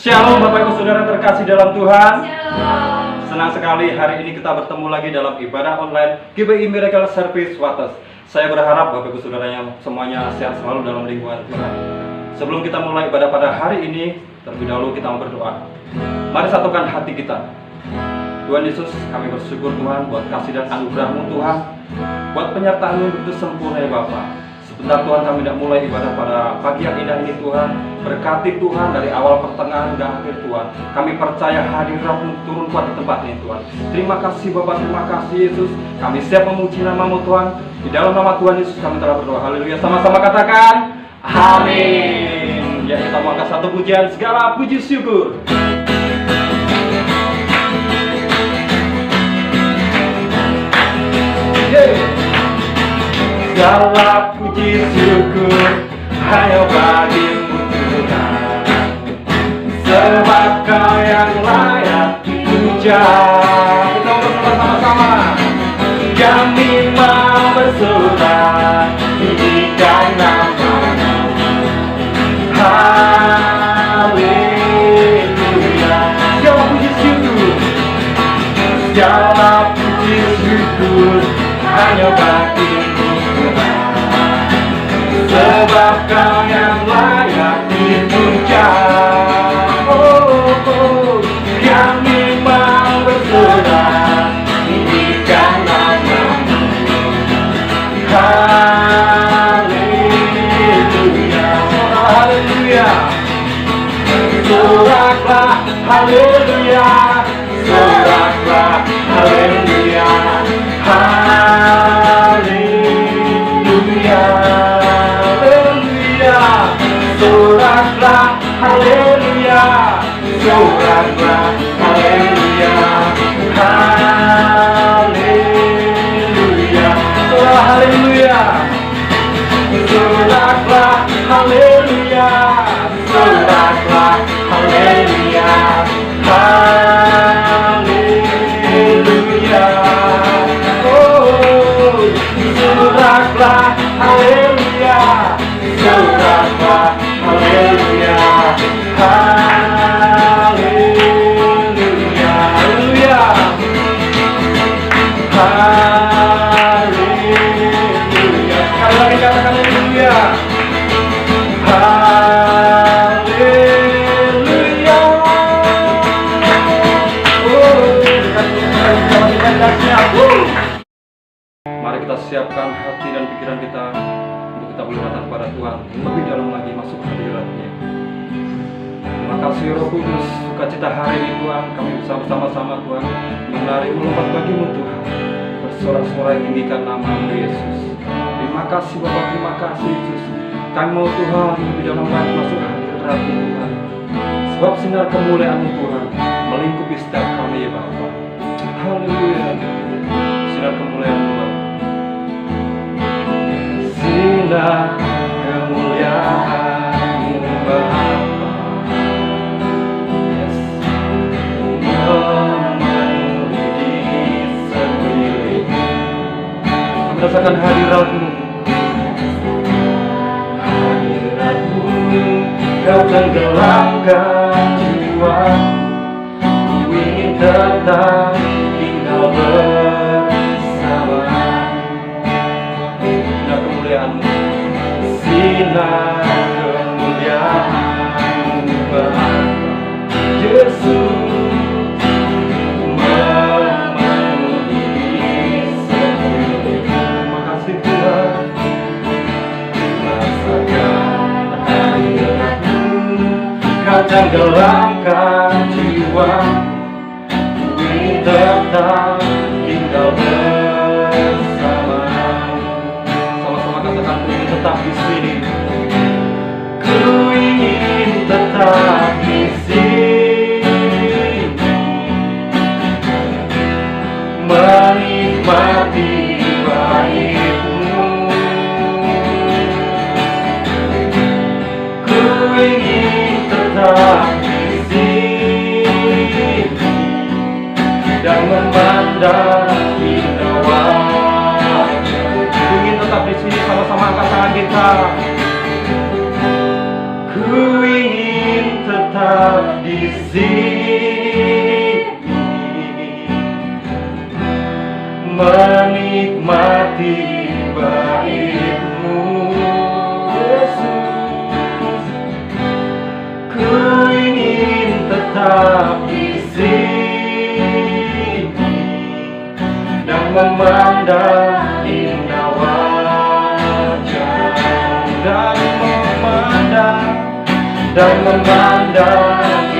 Shalom Bapak Ibu Saudara terkasih dalam Tuhan. Shalom. Senang sekali hari ini kita bertemu lagi dalam ibadah online GBI Miracle Service Wates. Saya berharap Bapak Ibu Saudaranya semuanya sehat selalu dalam lingkungan Tuhan. Sebelum kita mulai ibadah pada hari ini, terlebih dahulu kita mau berdoa. Mari satukan hati kita. Tuhan Yesus, kami bersyukur Tuhan buat kasih dan anugerah-Mu Tuhan, buat penyertaan-Mu yang begitu sempurna ya Bapak. Sebentar Tuhan kami tidak mulai ibadah pada pagi yang indah ini Tuhan. Berkati Tuhan dari awal pertengahan hingga akhir Tuhan. Kami percaya hadirat-Mu turun kuat di tempat ini Tuhan. Terima kasih Bapak, terima kasih Yesus. Kami siap memuji nama-Mu Tuhan. Di dalam nama Tuhan Yesus kami telah berdoa. Haleluya. Sama-sama katakan amin. Ya, kita mau angkat satu pujian, segala puji syukur. Segala puji syukur hanya bagi-Mu Tuhan, sebab Kau yang layak dipuja. Kita bersama-sama. Kami mau bersorak tinggikan nama-Mu. Haleluya. Segala puji syukur, segala puji syukur hanya bagi-Mu Tuhan, sebab Kau yang layak dipuja. Kami mau bersorak tinggikan nama-Mu. Haleluya, haleluya. Soraklah, haleluya. Soraklah, haleluya. Haleluya, haleluya. Soraklah, haleluya. Soraklah, haleluya. Haleluya, soraklah, haleluya. Soraklah, haleluya. Soraklah, haleluya. Haleluya. Oh, soraklah, haleluya. Soraklah, haleluya. Haleluya, haleluya. Haleluya. Sekali lagi katakan haleluya. Haleluya. Mari kita siapkan hati dan pikiran kita untuk kita boleh datang kepada Tuhan lebih dalam lagi masuk hadirat-Nya. Terima kasih Roh Kudus, sukacita hari ini Tuhan, kami bisa bersama-sama Tuhan menari melompat bagi-Mu Tuhan, bersorak-sorai tinggikan nama-Mu Yesus. Terima kasih Bapak, terima kasih Yesus. Kami mau Tuhan lebih dalam lagi masuk hadirat-Mu Tuhan, sebab sinar kemuliaan-Mu Tuhan melingkupi setiap kami ya Bapak. Haleluya, sinar kemuliaan-Mu Bapak. Sinar kemuliaan-Mu Bapa, yes, memenuhi di sekeliling. Kami rasakan hadirat-Mu, hadirat-Mu, Kau tenggelamkan jiwa. Ku ingin tetap tinggal bersama. Sinar kemuliaan-Mu, sinar kemuliaan-Mu Bapa, Yesus, memenuhi sekeliling. Terima kasih Tuhan. Rasakan hadirat-Mu, Kau tenggelamkan jiwa. Ku ingin tetap tinggal bersama. Sama-sama katakan, ku ingin tetap di sini. Ku ingin tetap di sini, menikmati bait-Mu. Ku ingin tetap di sini dan memandang indah wajah-Mu. Ku ingin tetap di sini, sama-sama angkat tangan kita. Ku ingin tetap di sini menikmati baitmu, Yesus. Ku ingin tetap di sini dan memandang indah wajah, dan memandang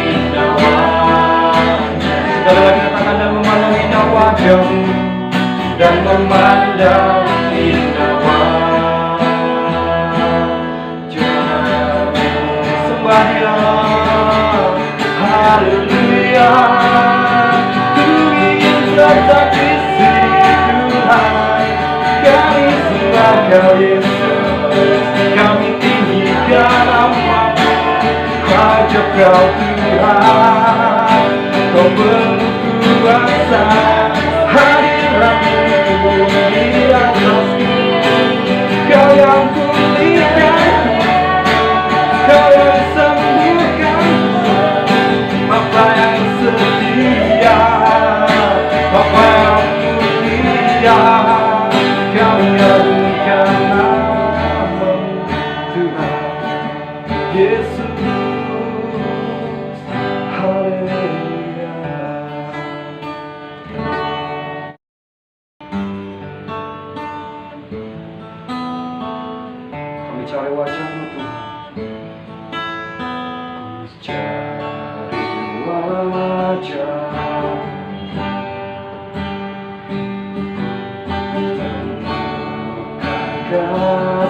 indah wajah. Sekali lagi katakan, dan memandang indah wajahmu, dan memandang indah wajahmu. Sembah Dia, haleluya. Ku ingin tetap di sini Tuhan, kami sembah Kau Yesus, kami tinggikan nama-Mu. Aja Kau Tuhan, Kau penuh kuasa, hadirat-Mu di atasku. Kau yang pulihkan, Kau yang sembuhkan, Bapa yang setia, Bapa yang mulia. Kau nyatakan nama-Mu Tuhan Yesus. Kami cari wajah-Mu Tuhan, ku cari wajah-Mu, temukan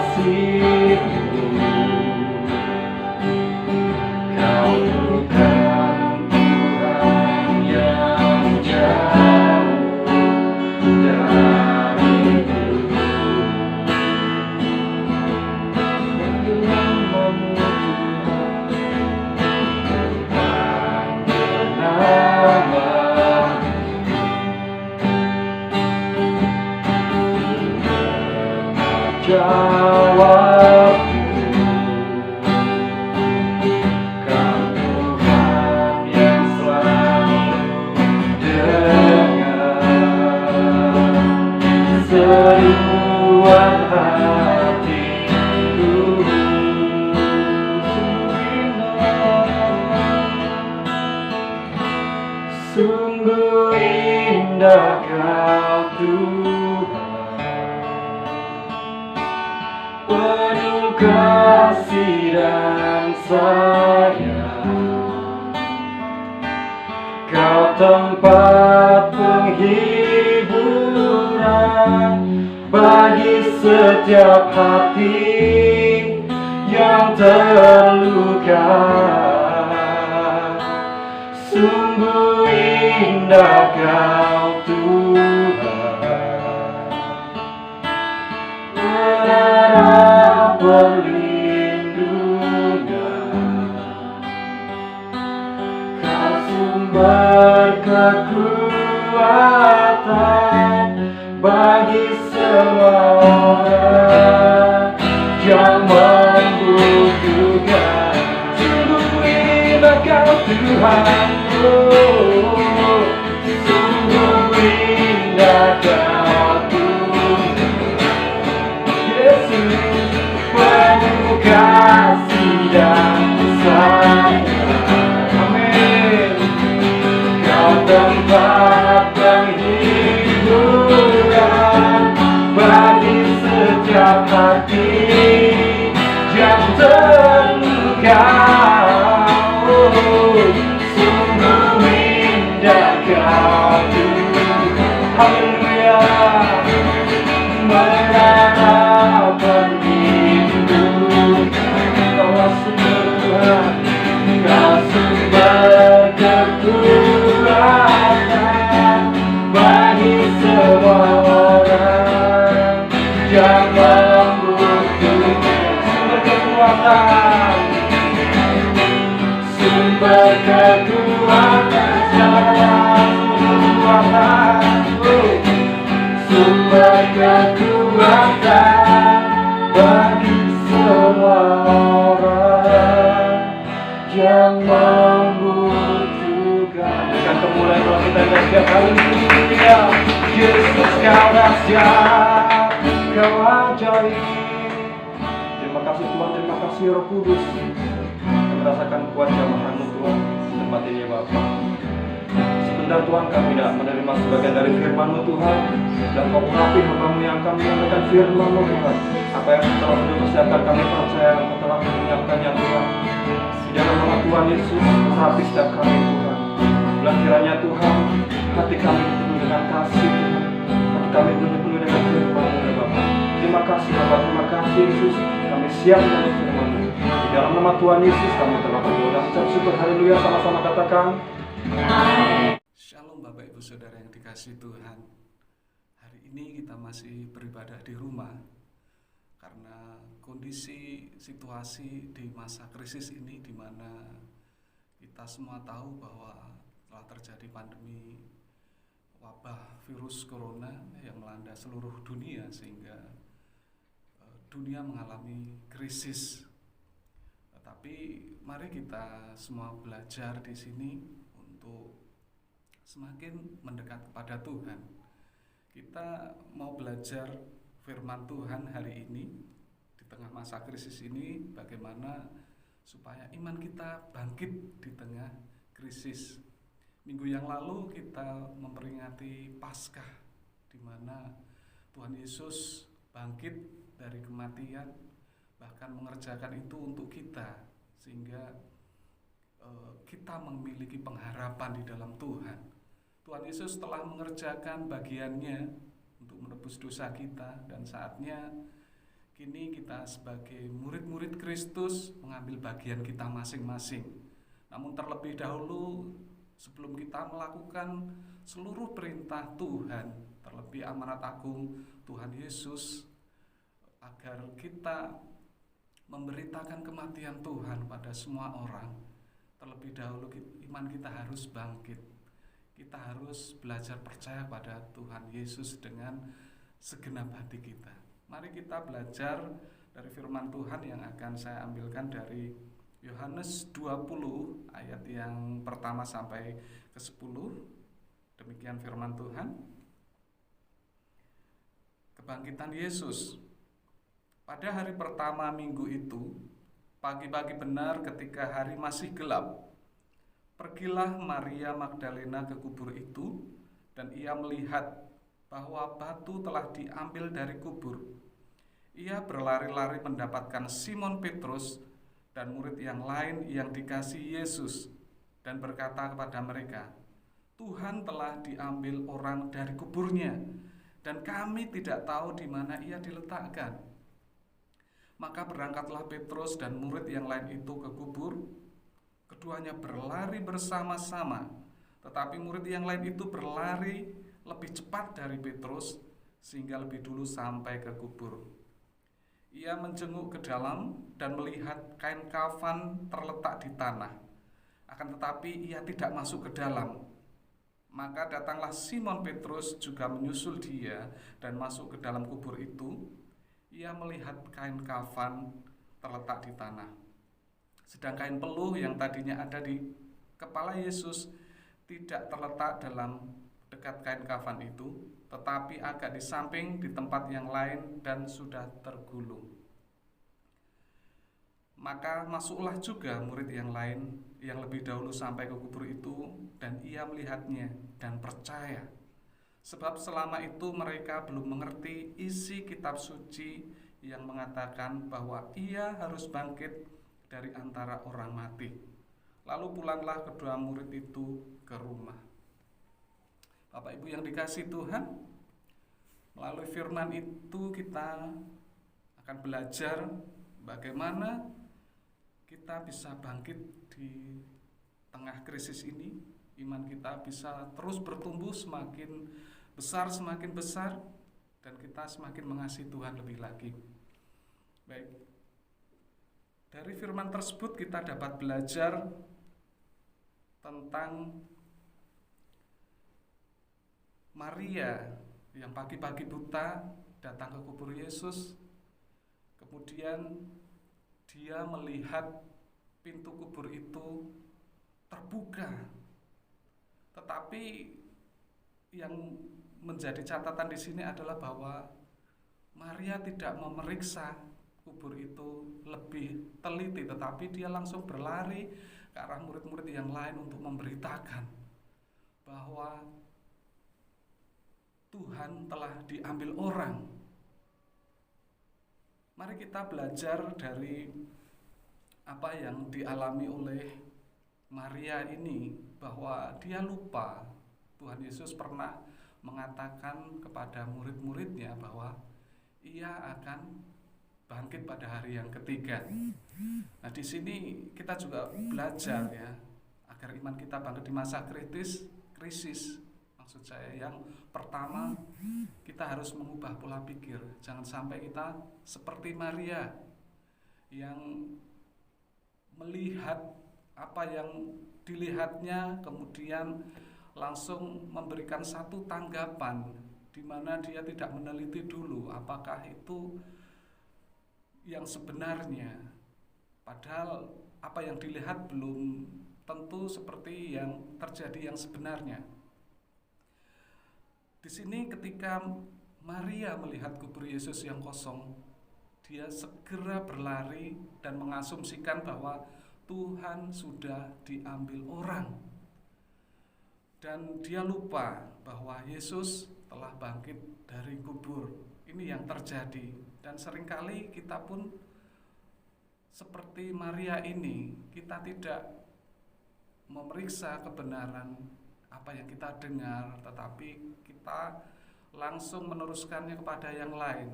kasih-Mu. Kau bukan Tuhan yang jauh dariku. Nama-Mu Tuhan, nama jawabku. Kau Tuhan yang selalu dengar seruan hatiku. Sungguh indah Kau Tuhan, penuh kasih dan sayang. Kau tempat penghiburan bagi setiap hati yang terluka. Sungguh indah Kau Tuhan, menara perlindungan. Kau sumber kekuatan bagi semua orang yang membutuhkan. Sungguh indah Kau Tuhan, oh, sungguh indah Kau Tuhan, Yesus, penuh kasih dan sayang. Amin. Kau tempat penghiburan bagi setiap hati yang terluka. Sungguh indah Kau Tuhan, haleluya. Menara perlindungan, Kau sumber Tuhan, Kau sumber kekuatan bagi semua orang yang membutuhkan. Sumber kekuatan, sumber kekuatan, sumber kekuatan bagi semua orang yang membutuhkan. Setiap kali dunia, Yesus kau dahsyat, kau ajaib. Terima kasih Tuhan, terima kasih Roh Kudus. Kami merasakan kuat jamahan-Mu Tuhan di tempat ini Bapa. Sebentar Tuhan, kami tidak menerima sebagian dari firman-Mu Tuhan, dan Kau urapi hamba-Mu yang kami menyampaikan firman-Mu Tuhan. Apa yang telah dipersiapkan kami percaya Engkau telah menyiapkannya Tuhan. Di dalam nama Tuhan Yesus, urapi setiap kami Tuhan. Bilang kiranya Tuhan, hati kami dipenuhi dengan kasih Tuhan. Hati kami dipenuhi dengan firman-Mu ya Bapa. Terima kasih Bapa, terima kasih Yesus. Kami siap dengan firman-Mu. Di dalam nama Tuhan Yesus kami telah berdoa dan ucap syukur. Haleluya, sama-sama katakan. Shalom Bapak Ibu Saudara yang dikasihi Tuhan. Hari ini kita masih beribadah di rumah karena kondisi situasi di masa krisis ini, di mana kita semua tahu bahwa telah terjadi pandemi wabah virus corona yang melanda seluruh dunia, sehingga dunia mengalami krisis. Tetapi mari kita semua belajar di sini untuk semakin mendekat kepada Tuhan. Kita mau belajar firman Tuhan hari ini di tengah masa krisis ini, bagaimana supaya iman kita bangkit di tengah krisis. Minggu yang lalu kita memperingati Paskah, di mana Tuhan Yesus bangkit dari kematian, bahkan mengerjakan itu untuk kita, sehingga kita memiliki pengharapan di dalam Tuhan. Tuhan Yesus telah mengerjakan bagiannya untuk menebus dosa kita, dan saatnya kini kita sebagai murid-murid Kristus mengambil bagian kita masing-masing. Namun terlebih dahulu, sebelum kita melakukan seluruh perintah Tuhan, terlebih amanat agung Tuhan Yesus, agar kita memberitakan kematian Tuhan pada semua orang, terlebih dahulu iman kita harus bangkit. Kita harus belajar percaya pada Tuhan Yesus dengan segenap hati kita. Mari kita belajar dari firman Tuhan yang akan saya ambilkan dari Yohanes 20 ayat yang pertama sampai ke 10. Demikian firman Tuhan. Kebangkitan Yesus. Pada hari pertama minggu itu, pagi-pagi benar ketika hari masih gelap, pergilah Maria Magdalena ke kubur itu, dan ia melihat bahwa batu telah diambil dari kubur. Ia berlari-lari mendapatkan Simon Petrus dan murid yang lain yang dikasihi Yesus, dan berkata kepada mereka, "Tuhan telah diambil orang dari kuburnya, dan kami tidak tahu di mana ia diletakkan." Maka berangkatlah Petrus dan murid yang lain itu ke kubur. Keduanya berlari bersama-sama, tetapi murid yang lain itu berlari lebih cepat dari Petrus, sehingga lebih dulu sampai ke kubur. Ia menjenguk ke dalam dan melihat kain kafan terletak di tanah. Akan tetapi ia tidak masuk ke dalam. Maka datanglah Simon Petrus juga menyusul dia dan masuk ke dalam kubur itu. Ia melihat kain kafan terletak di tanah. Sedang kain peluh yang tadinya ada di kepala Yesus tidak terletak dalam dekat kain kafan itu, tetapi agak di samping di tempat yang lain dan sudah tergulung. Maka masuklah juga murid yang lain yang lebih dahulu sampai ke kubur itu, dan ia melihatnya dan percaya. Sebab selama itu mereka belum mengerti isi kitab suci yang mengatakan bahwa ia harus bangkit dari antara orang mati. Lalu pulanglah kedua murid itu ke rumah. Bapak Ibu yang dikasihi Tuhan, melalui firman itu kita akan belajar bagaimana kita bisa bangkit di tengah krisis ini. Iman kita bisa terus bertumbuh semakin besar, dan kita semakin mengasihi Tuhan lebih lagi. Baik, dari firman tersebut kita dapat belajar tentang Maria yang pagi-pagi buta datang ke kubur Yesus. Kemudian dia melihat pintu kubur itu terbuka, tetapi yang menjadi catatan di sini adalah bahwa Maria tidak memeriksa kubur itu lebih teliti, tetapi dia langsung berlari ke arah murid-murid yang lain untuk memberitakan bahwa Tuhan telah diambil orang. Mari kita belajar dari apa yang dialami oleh Maria ini, bahwa dia lupa Tuhan Yesus pernah mengatakan kepada murid-muridnya bahwa ia akan bangkit pada hari yang ketiga. Nah, di sini kita juga belajar ya, agar iman kita bangkit di masa krisis. Maksud saya yang pertama, kita harus mengubah pola pikir. Jangan sampai kita seperti Maria yang melihat apa yang dilihatnya, kemudian langsung memberikan satu tanggapan di mana dia tidak meneliti dulu apakah itu yang sebenarnya. Padahal apa yang dilihat belum tentu seperti yang terjadi yang sebenarnya. Di sini ketika Maria melihat kubur Yesus yang kosong, dia segera berlari dan mengasumsikan bahwa Tuhan sudah diambil orang. Dan dia lupa bahwa Yesus telah bangkit dari kubur. Ini yang terjadi. Dan seringkali kita pun seperti Maria ini, kita tidak memeriksa kebenaran apa yang kita dengar, tetapi kita langsung meneruskannya kepada yang lain.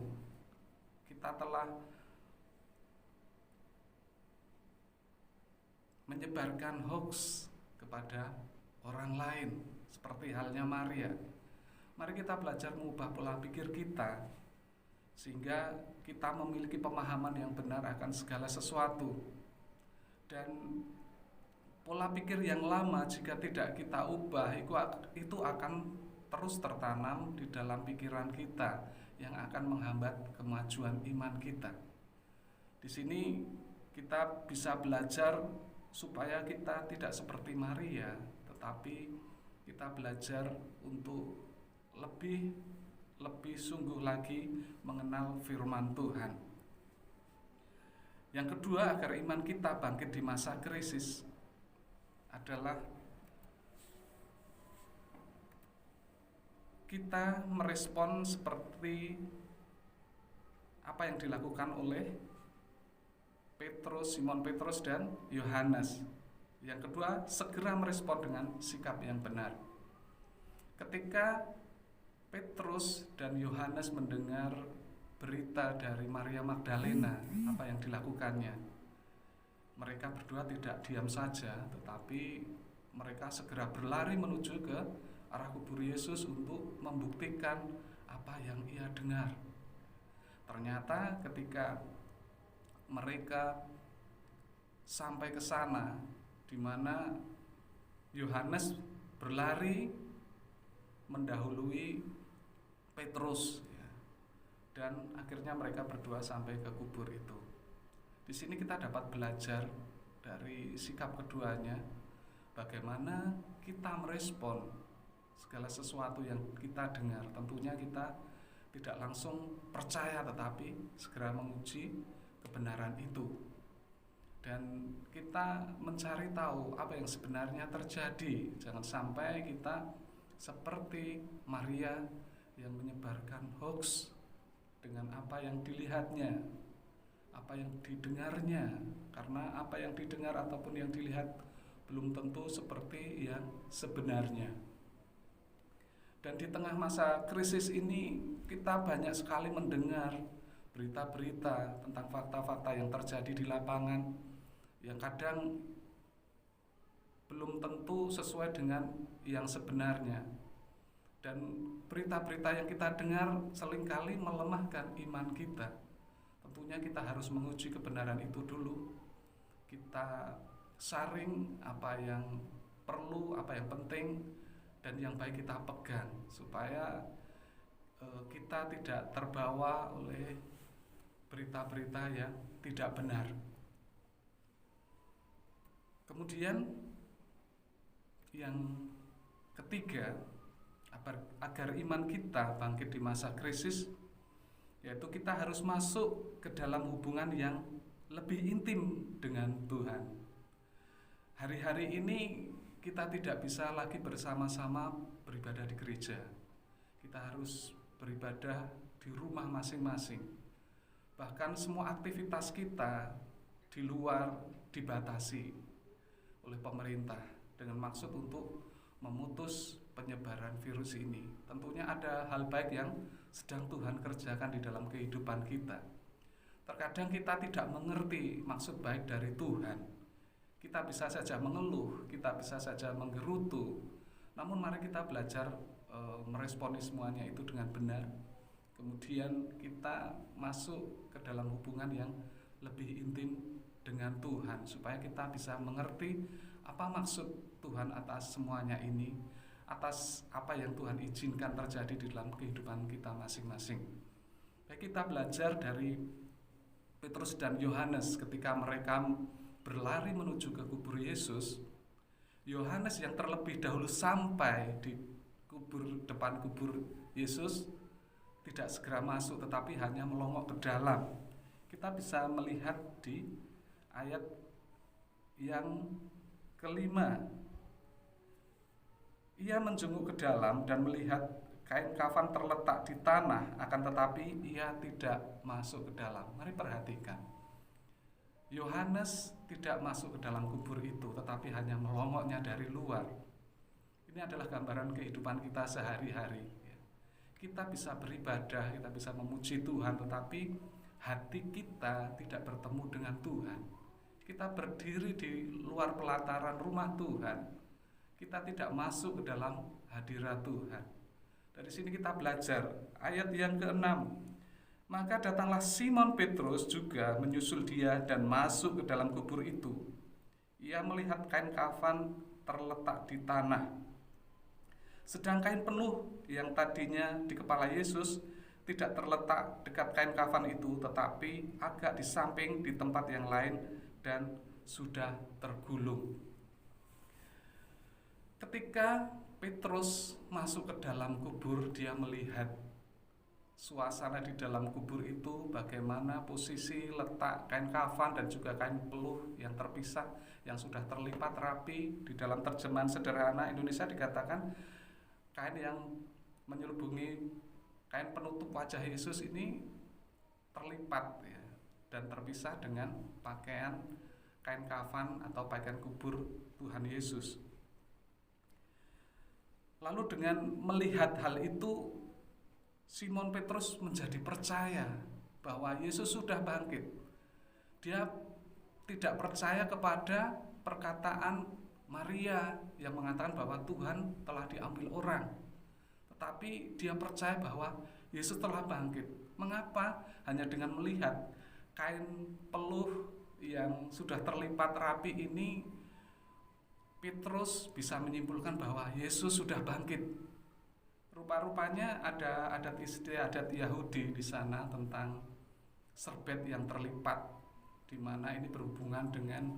Kita telah menyebarkan hoax kepada orang lain, seperti halnya Maria. Mari kita belajar mengubah pola pikir kita, sehingga kita memiliki pemahaman yang benar akan segala sesuatu. Dan pola pikir yang lama jika tidak kita ubah, itu akan terus tertanam di dalam pikiran kita, yang akan menghambat kemajuan iman kita. Di sini kita bisa belajar supaya kita tidak seperti Maria, tetapi kita belajar untuk lebih sungguh lagi mengenal firman Tuhan. Yang kedua, agar iman kita bangkit di masa krisis adalah kita merespon seperti apa yang dilakukan oleh Simon Petrus dan Yohanes. Yang kedua, segera merespon dengan sikap yang benar. Ketika Petrus dan Yohanes mendengar berita dari Maria Magdalena, apa yang dilakukannya, mereka berdua tidak diam saja, tetapi mereka segera berlari menuju ke arah kubur Yesus untuk membuktikan apa yang ia dengar. Ternyata ketika mereka sampai ke sana, di mana Yohanes berlari mendahului Petrus, ya, dan akhirnya mereka berdua sampai ke kubur itu. Di sini kita dapat belajar dari sikap keduanya, bagaimana kita merespon segala sesuatu yang kita dengar. Tentunya kita tidak langsung percaya, tetapi segera menguji kebenaran itu, dan kita mencari tahu apa yang sebenarnya terjadi. Jangan sampai kita seperti Maria yang menyebarkan hoax dengan apa yang dilihatnya, apa yang didengarnya, karena apa yang didengar ataupun yang dilihat belum tentu seperti yang sebenarnya. Dan di tengah masa krisis ini, kita banyak sekali mendengar berita-berita tentang fakta-fakta yang terjadi di lapangan, yang kadang belum tentu sesuai dengan yang sebenarnya. Dan berita-berita yang kita dengar seringkali melemahkan iman kita. Tentunya kita harus menguji kebenaran itu dulu. Kita saring apa yang perlu, apa yang penting, dan yang baik kita pegang, supaya kita tidak terbawa oleh berita-berita yang tidak benar. Kemudian yang ketiga, agar iman kita bangkit di masa krisis, yaitu kita harus masuk ke dalam hubungan yang lebih intim dengan Tuhan. Hari-hari ini kita tidak bisa lagi bersama-sama beribadah di gereja. Kita harus beribadah di rumah masing-masing. Bahkan semua aktivitas kita di luar dibatasi oleh pemerintah dengan maksud untuk memutus penyebaran virus ini. Tentunya ada hal baik yang sedang Tuhan kerjakan di dalam kehidupan kita. Terkadang kita tidak mengerti maksud baik dari Tuhan. Kita bisa saja mengeluh, kita bisa saja menggerutu. Namun mari kita belajar meresponi semuanya itu dengan benar. Kemudian kita masuk ke dalam hubungan yang lebih intim dengan Tuhan, supaya kita bisa mengerti apa maksud Tuhan atas semuanya ini, atas apa yang Tuhan izinkan terjadi di dalam kehidupan kita masing-masing. Baik, kita belajar dari Petrus dan Yohanes ketika mereka berlari menuju ke kubur Yesus. Yohanes yang terlebih dahulu sampai di depan kubur Yesus tidak segera masuk, tetapi hanya melongok ke dalam. Kita bisa melihat di ayat yang kelima. Ia menjenguk ke dalam dan melihat kain kafan terletak di tanah, akan tetapi ia tidak masuk ke dalam. Mari perhatikan. Yohanes tidak masuk ke dalam kubur itu, tetapi hanya melongoknya dari luar. Ini adalah gambaran kehidupan kita sehari-hari. Kita bisa beribadah, kita bisa memuji Tuhan, tetapi hati kita tidak bertemu dengan Tuhan. Kita berdiri di luar pelataran rumah Tuhan, kita tidak masuk ke dalam hadirat Tuhan. Dari sini kita belajar ayat yang ke-6. Maka datanglah Simon Petrus juga menyusul dia dan masuk ke dalam kubur itu. Ia melihat kain kafan terletak di tanah, sedang kain penuh yang tadinya di kepala Yesus tidak terletak dekat kain kafan itu, tetapi agak di samping di tempat yang lain dan sudah tergulung. Ketika Petrus masuk ke dalam kubur, dia melihat suasana di dalam kubur itu, bagaimana posisi letak kain kafan dan juga kain peluh yang terpisah, yang sudah terlipat rapi. Di dalam terjemahan sederhana Indonesia dikatakan kain yang menyelubungi kain penutup wajah Yesus ini terlipat ya, dan terpisah dengan pakaian kain kafan atau pakaian kubur Tuhan Yesus. Lalu dengan melihat hal itu, Simon Petrus menjadi percaya bahwa Yesus sudah bangkit. Dia tidak percaya kepada perkataan Maria yang mengatakan bahwa Tuhan telah diambil orang, tetapi dia percaya bahwa Yesus telah bangkit. Mengapa? Hanya dengan melihat kain peluh yang sudah terlipat rapi ini, Petrus bisa menyimpulkan bahwa Yesus sudah bangkit. Rupa-rupanya ada adat istiadat Yahudi di sana tentang serbet yang terlipat, di mana ini berhubungan dengan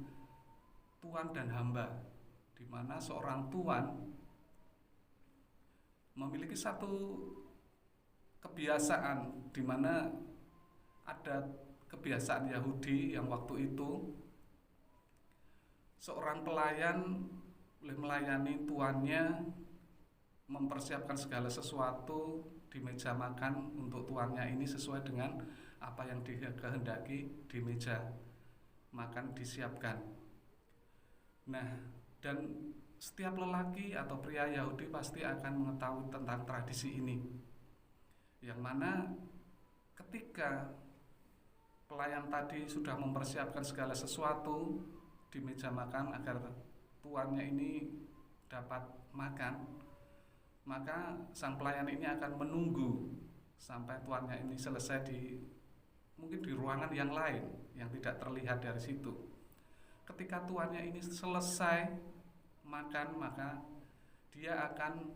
tuan dan hamba, di mana seorang tuan memiliki satu kebiasaan, di mana ada kebiasaan Yahudi yang waktu itu seorang pelayan boleh melayani tuannya, mempersiapkan segala sesuatu di meja makan untuk tuannya ini sesuai dengan apa yang dia kehendaki di meja makan disiapkan. Nah, dan setiap lelaki atau pria Yahudi pasti akan mengetahui tentang tradisi ini, yang mana ketika pelayan tadi sudah mempersiapkan segala sesuatu di meja makan agar tuannya ini dapat makan, maka sang pelayan ini akan menunggu sampai tuannya ini selesai mungkin di ruangan yang lain yang tidak terlihat dari situ. Ketika tuannya ini selesai makan, maka dia akan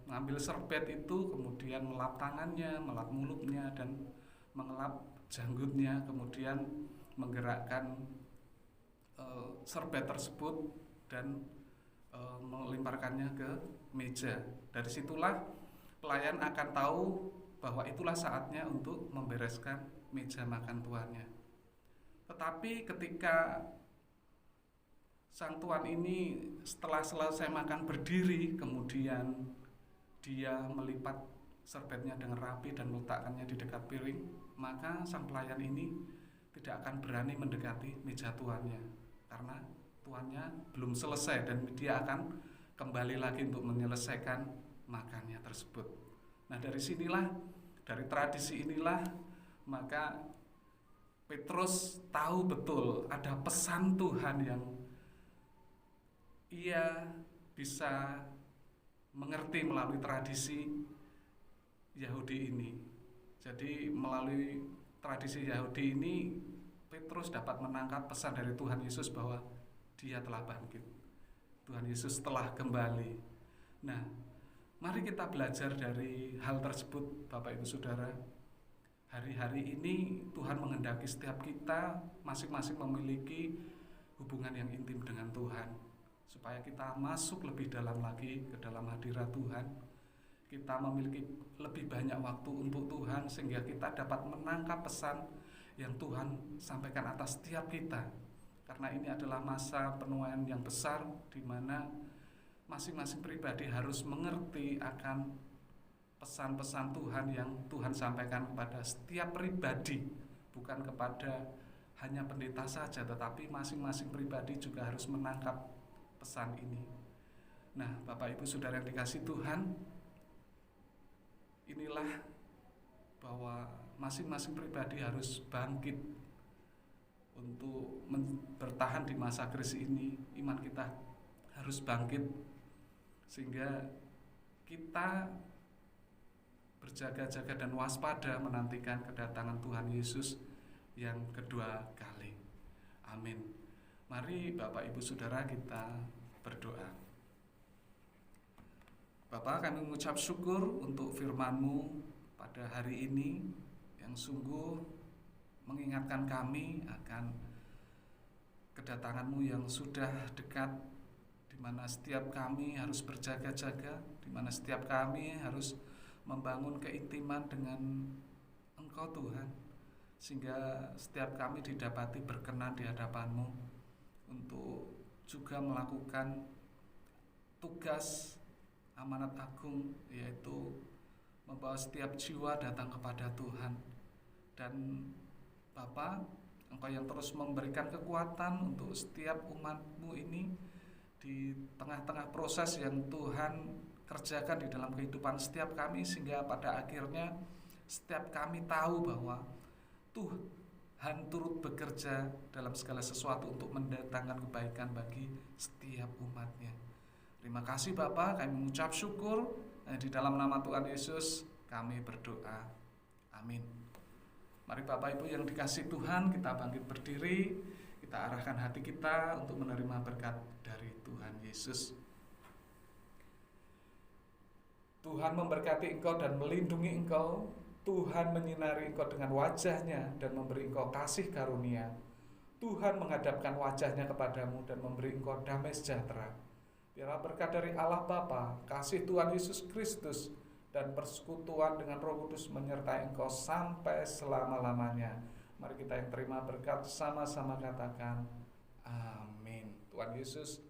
mengambil serbet itu, kemudian melap tangannya, melap mulutnya, dan mengelap janggutnya, kemudian menggerakkan serbet tersebut dan melemparkannya ke meja. Dari situlah pelayan akan tahu bahwa itulah saatnya untuk membereskan meja makan tuannya. Tetapi ketika sang tuan ini setelah selesai makan berdiri, kemudian dia melipat serbetnya dengan rapi dan meletakkannya di dekat piring, maka sang pelayan ini tidak akan berani mendekati meja tuannya karena tuannya belum selesai dan dia akan kembali lagi untuk menyelesaikan makannya tersebut. Nah, dari sinilah, dari tradisi inilah, maka Petrus tahu betul ada pesan Tuhan yang ia bisa mengerti melalui tradisi Yahudi ini. Jadi melalui tradisi Yahudi ini Petrus dapat menangkap pesan dari Tuhan Yesus bahwa dia telah bangkit. Tuhan Yesus telah kembali. Nah, mari kita belajar dari hal tersebut, Bapak Ibu Saudara. Hari-hari ini Tuhan menghendaki setiap kita masing-masing memiliki hubungan yang intim dengan Tuhan, supaya kita masuk lebih dalam lagi ke dalam hadirat Tuhan. Kita memiliki lebih banyak waktu untuk Tuhan sehingga kita dapat menangkap pesan yang Tuhan sampaikan atas setiap kita. Karena ini adalah masa penuaian yang besar di mana masing-masing pribadi harus mengerti akan pesan-pesan Tuhan yang Tuhan sampaikan kepada setiap pribadi, bukan kepada hanya pendeta saja, tetapi masing-masing pribadi juga harus menangkap pesan ini. Nah, Bapak Ibu Saudara yang dikasihi Tuhan, inilah bahwa masing-masing pribadi harus bangkit untuk bertahan di masa krisis ini. Iman kita harus bangkit sehingga kita berjaga-jaga dan waspada menantikan kedatangan Tuhan Yesus yang kedua kali. Amin. Mari Bapak Ibu Saudara kita berdoa. Bapa, kami mengucap syukur untuk firman-Mu pada hari ini yang sungguh mengingatkan kami akan kedatangan-Mu yang sudah dekat, di mana setiap kami harus berjaga-jaga, di mana setiap kami harus membangun keintiman dengan Engkau Tuhan, sehingga setiap kami didapati berkenan di hadapan-Mu untuk juga melakukan tugas amanat agung, yaitu membawa setiap jiwa datang kepada Tuhan. Dan Bapa, Engkau yang terus memberikan kekuatan untuk setiap umat-Mu ini di tengah-tengah proses yang Tuhan kerjakan di dalam kehidupan setiap kami, sehingga pada akhirnya setiap kami tahu bahwa Tuhan turut bekerja dalam segala sesuatu untuk mendatangkan kebaikan bagi setiap umat-Nya. Terima kasih Bapa, kami mengucap syukur. Di dalam nama Tuhan Yesus kami berdoa. Amin. Mari Bapak Ibu yang dikasihi Tuhan, kita bangkit berdiri, kita arahkan hati kita untuk menerima berkat dari Tuhan Yesus. Tuhan memberkati engkau dan melindungi engkau. Tuhan menyinari engkau dengan wajah-Nya dan memberi engkau kasih karunia. Tuhan menghadapkan wajah-Nya kepadamu dan memberi engkau damai sejahtera. Biarlah berkat dari Allah Bapa, kasih Tuhan Yesus Kristus, dan persekutuan dengan Roh Kudus menyertai engkau sampai selama-lamanya. Mari kita yang terima berkat sama-sama katakan amin. Tuhan Yesus